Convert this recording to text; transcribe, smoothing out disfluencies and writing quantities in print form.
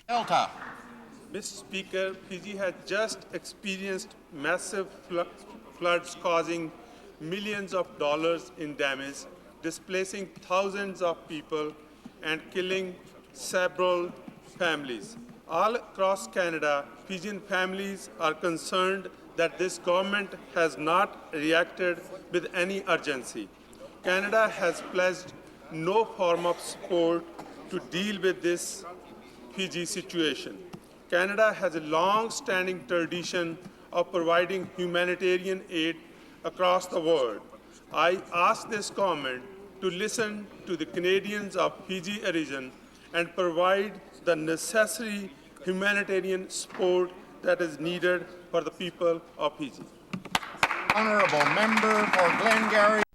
Delta. Mr. Speaker, Fiji has just experienced massive floods causing millions of dollars in damage, displacing thousands of people and killing several families. All across Canada, Fijian families are concerned that this government has not reacted with any urgency. Canada has pledged no form of support to deal with this Fiji situation. Canada has a long-standing tradition of providing humanitarian aid across the world. I ask this government to listen to the Canadians of Fiji origin and provide the necessary humanitarian support that is needed for the people of Fiji. Honourable member for Glengarry.